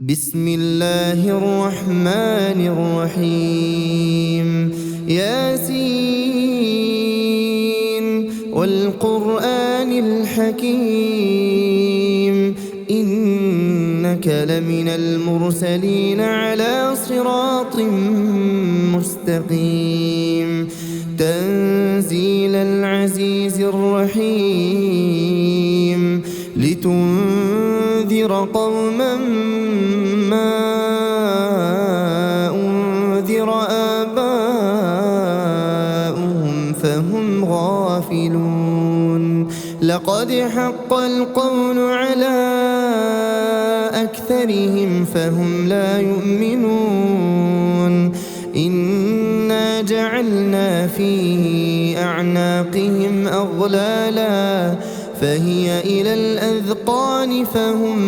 بسم الله الرحمن الرحيم ياسين والقرآن الحكيم إنك لمن المرسلين على صراط مستقيم تنزيل العزيز الرحيم لتنذر قوما ما أنذر آباؤهم فهم غافلون لقد حق القول على أكثرهم فهم لا يؤمنون إنا جعلنا في أعناقهم أغلالا فهي إلى الأذقان فهم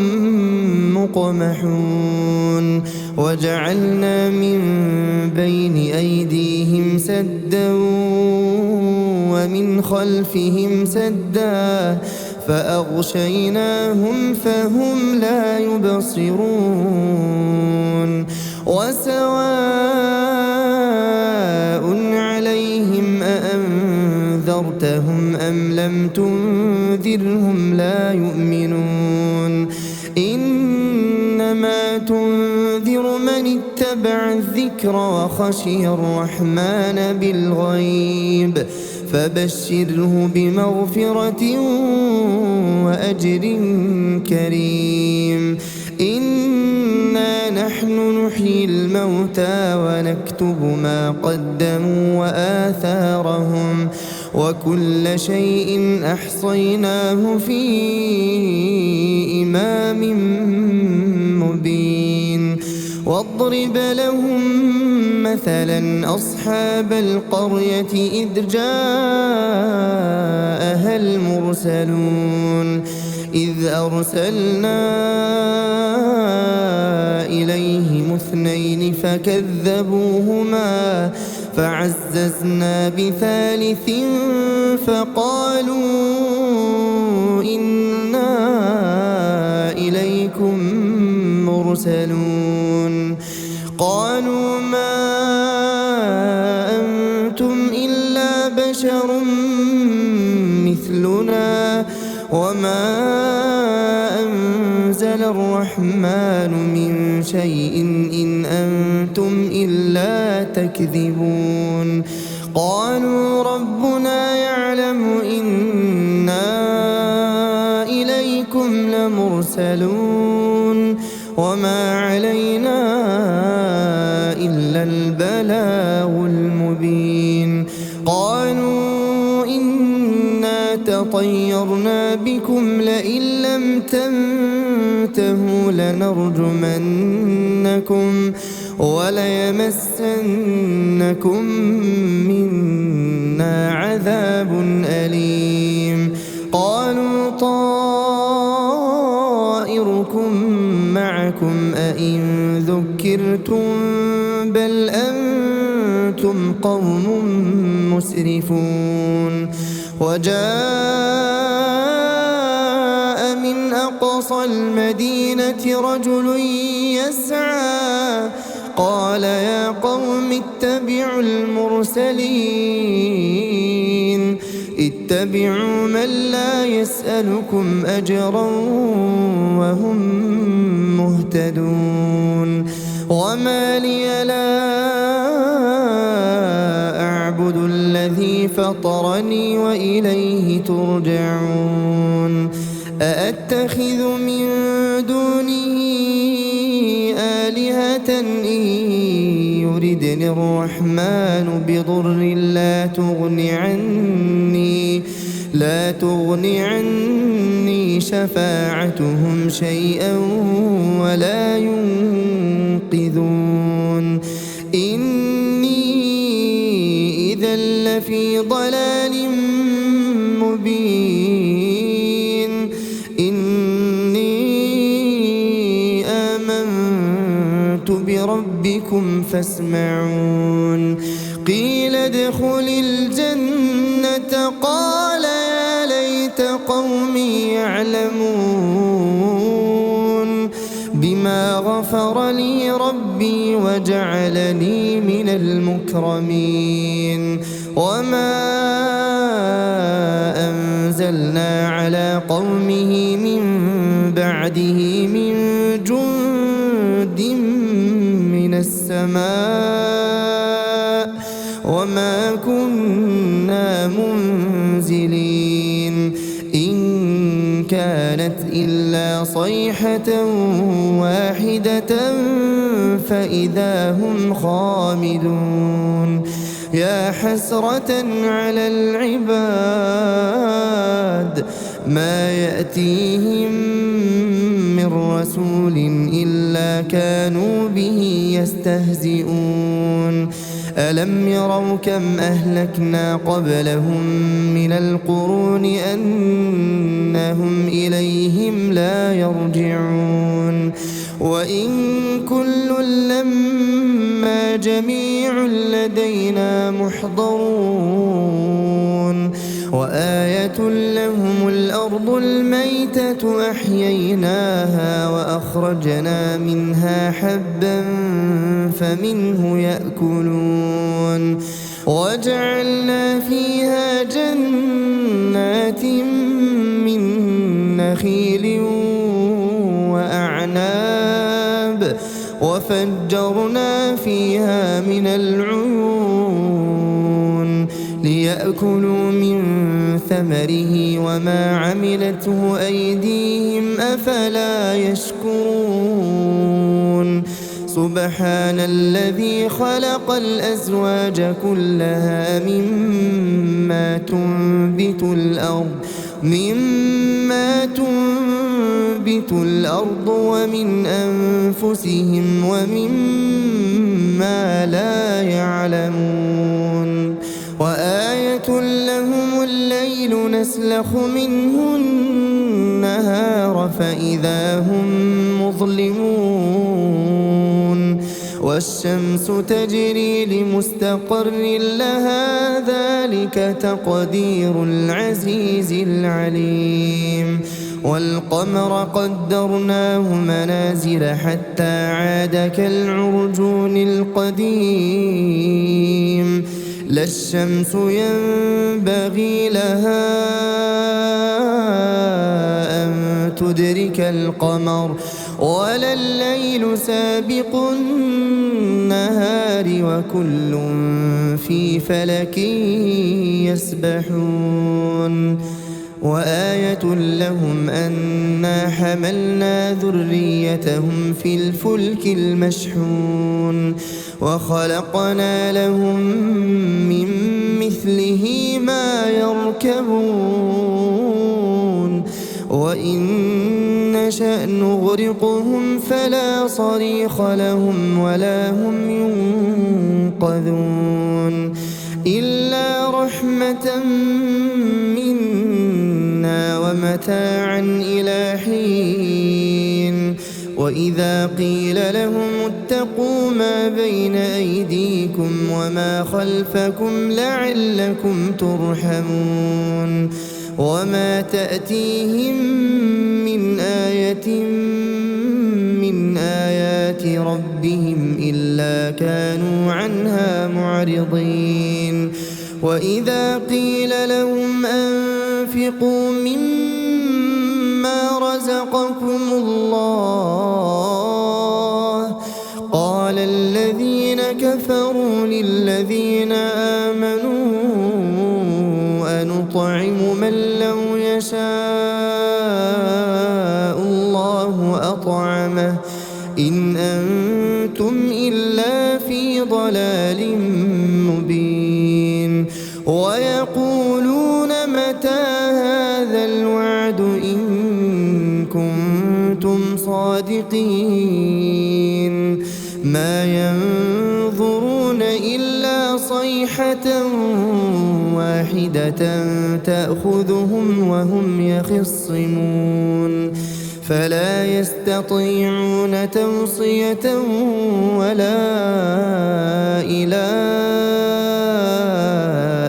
مقمحون وجعلنا من بين أيديهم سدا ومن خلفهم سدا فأغشيناهم فهم لا يبصرون وسواء عليهم أأنذرتهم أم لم تنذرهم لا يؤمنون إنما تنذر من اتبع الذكر وخشي الرحمن بالغيب فبشره بمغفرة وأجر كريم إنا نحن نحيي الموتى ونكتب ما قدموا وآثارهم وكل شيء أحصيناه في إمام مبين واضرب لهم مثلا أصحاب القرية إذ جاءها المرسلون إذ أرسلنا إليهم اثنين فكذبوهما فعززنا بثالث فقالوا إنا إليكم مرسلون قالوا ما أنتم إلا بشر مثلنا وما أنزل الرحمن من شيء إن أنتم إلا تكذبون قالوا ربنا يعلم إنا إليكم لمرسلون وما علينا إلا البلاغ المبين قالوا إنا تطيرنا بكم لئن لم تنتهوا لنرجمنكم وليمسنكم منا عذاب أليم قالوا طائركم معكم أئن ذكرتم بل أنتم قوم مسرفون وجاء من أقصى المدينة رجل يسعى قال يا قوم اتبعوا المرسلين اتبعوا من لا يسألكم أجرا وهم مهتدون وما لي لا أعبد الذي فطرني وإليه ترجعون أأتخذ من دونه آلهة إن يردني الرحمن بضر لا تغن عني شفاعتهم شيئا ولا ينقذون إني إذا لفي ضلال مبين إني آمنت بربكم فاسمعون قيل ادخل الجنة قال يا ليت قومي يعلمون بما غفر لي ربي وجعلني من المكرمين وما أنزلنا على قومه من بعده من جند من السماء وما كنا منزلين إن كانت إلا صيحة واحدة فإذا هم خامدون يا حسرة على العباد ما يأتيهم من رسول إلا كانوا به يستهزئون ألم يروا كم أهلكنا قبلهم من القرون أنهم إليهم لا يرجعون وإن كل لما جميع لدينا محضرون وآية لهم الأرض الميتة أحييناها وأخرجنا منها حبا فمنه يأكلون وجعلنا فيها جنات من نخيل وأعناب وفجرنا فيها من العيون ليأكلوا من ثمره وما عملته أيديهم أفلا يشكرون سبحان الذي خلق الأزواج كلها مما تنبت الأرض ومن أنفسهم ومما لا يعلمون وآية لهم الليل نسلخ منه النهار فإذا هم مظلمون والشمس تجري لمستقر لها ذلك تقدير العزيز العليم والقمر قدرناه منازل حتى عاد كالعرجون القديم لا الشمس ينبغي لها أن تدرك القمر ولا الليل سابق النهار وكل في فلك يسبحون وآية لهم أنا حملنا ذريتهم في الفلك المشحون وخلقنا لهم من مثله ما يركبون وإن نشأ نغرقهم فلا صريخ لهم ولا هم ينقذون إلا رحمة منا ومتاعا إلى حين وإذا قيل لهم اتقوا ما بين أيديكم وما خلفكم لعلكم ترحمون وما تأتيهم من آية من آيات ربهم إلا كانوا عنها معرضين وإذا قيل لهم أنفقوا مما رزقكم الله قال الذين كفروا للذين آمنوا أنطعم من لو يشاء الله أطعمه إن أنتم إلا في ضلال مبين ويقولون متى هذا الوعد إن كنتم صادقين ما ينظرون إلا صيحة واحدة تأخذهم وهم يخصمون فلا يستطيعون توصية ولا إلى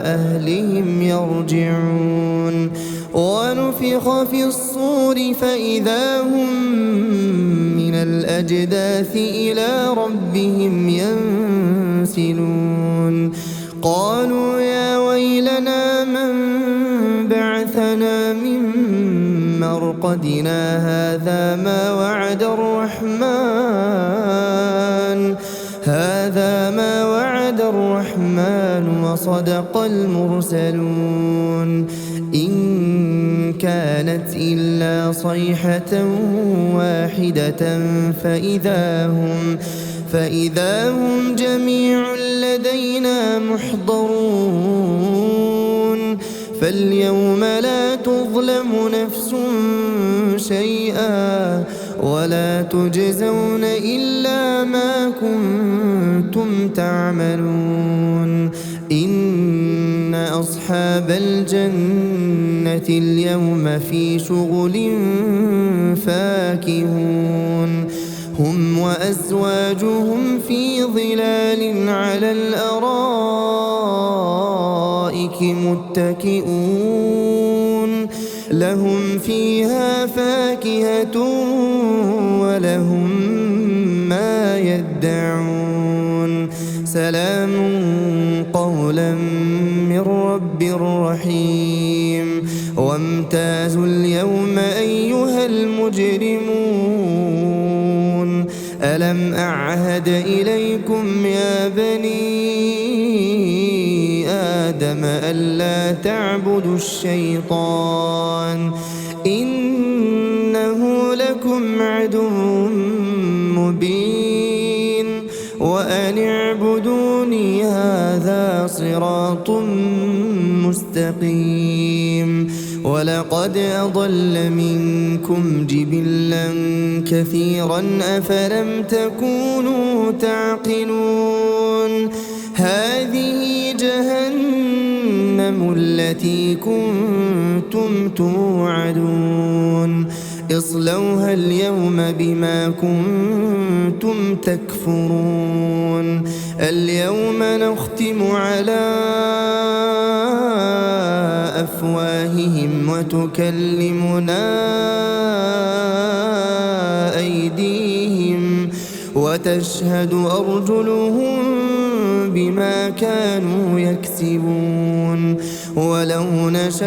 أهلهم يرجعون ونفخ في الصور فإذا هم من الأجداث الأجداث إلى ربهم ينسلون قالوا يا ويلنا من بعثنا من مرقدنا هذا ما وعد الرحمن وصدق المرسلون إن كانت إلا صيحة واحدة فإذا هم جميع لدينا محضرون فاليوم لا تظلم نفس شيئا ولا تجزون إلا ما كنتم تعملون إن أصحاب الجنة اليوم في شغل فاكهون هم وأزواجهم في ظلال على الأرائك متكئون لهم فيها فاكهة ولهم ما يدعون سلام قولا من رب رحيم وامتازوا اليوم أيها المجرمون ألم أعهد إليكم يا بني آدم ألا تعبدوا الشيطان إنه لكم عدو مبين وأن اعبدوني هذا صراط مستقيم ولقد أضل منكم جبلا كثيرا أفلم تكونوا تعقلون هذه جهنم التي كنتم توعدون اصلوها اليوم بما كنتم تكفرون اليوم نختم على أفواههم وتكلمنا أيديهم وتشهد أرجلهم بما كانوا يكسبون ولو نشاء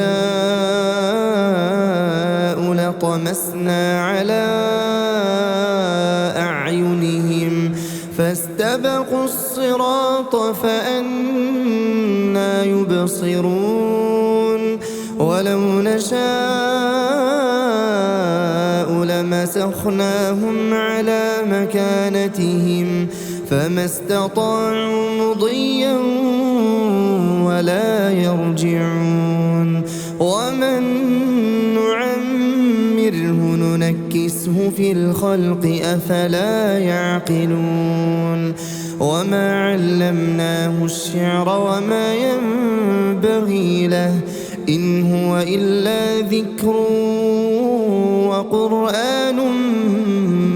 لطمسنا على أعينهم فاستبقوا الصراط فأنى يبصرون ولو نشاء لمسخناهم على مكانتهم فما استطاعوا مضيا ولا يرجعون ومن نعمره ننكسه في الخلق أفلا يعقلون وما علمناه الشعر وما ينبغي له إن هو إلا ذكر وقرآن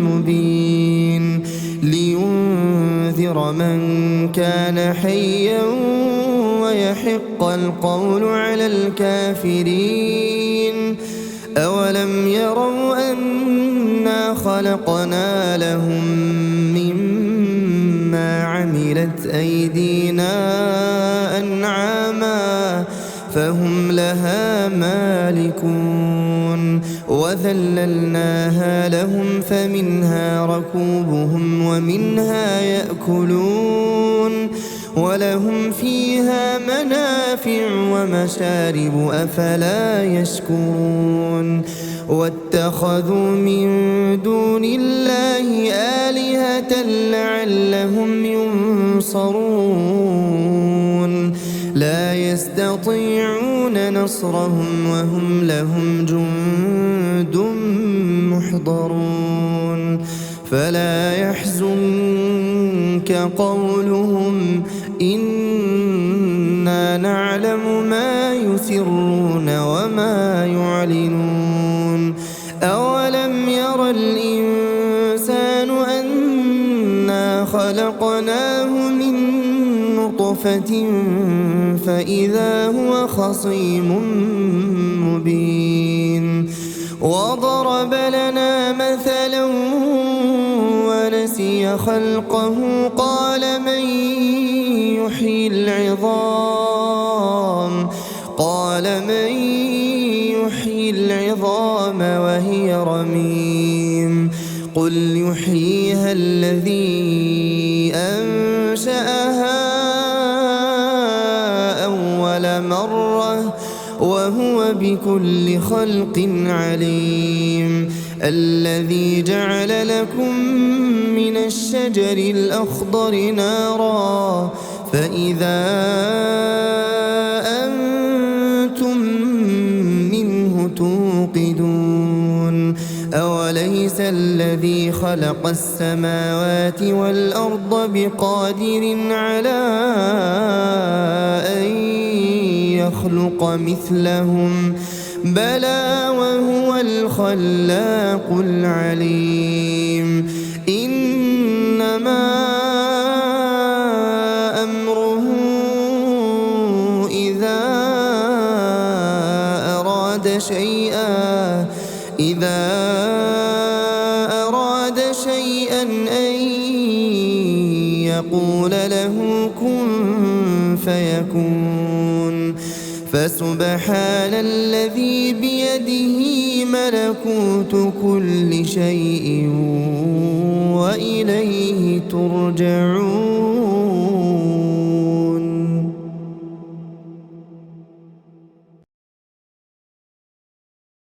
مبين لينذر من كان حيا ويحق القول على الكافرين أولم يروا أنا خلقنا لهم مما عملت أيدينا أنعاما فهم لها مالكون وذللناها لهم فمنها ركوبهم ومنها يأكلون ولهم فيها منافع ومشارب أفلا يشكرون واتخذوا من دون الله آلهة لعلهم ينصرون لا يستطيعون نصرهم وهم لهم جند محضرون فلا يحزنك قولهم إنا نعلم ما يسرون وما يعلنون أولم ير الإنسان أنا خلقناه من نطفة فإذا هو خصيم مبين وضرب لنا مثلا ونسي خلقه قال من يحيي العظام وهي رميم قل يحييها الذي أنشأها أول مرة وهو بكل خلق عليم الذي جعل لكم من الشجر الأخضر نارا فإذا أنتم منه توقدون أوليس الذي خلق السماوات والأرض بقادر على أن يخلق مثلهم بلى وهو الخلاق العليم إنما أمره إذا أراد شيئا أن يقول له كن فيكون فسبحان الذي بيده ملكوت كل شيء وإليه ترجعون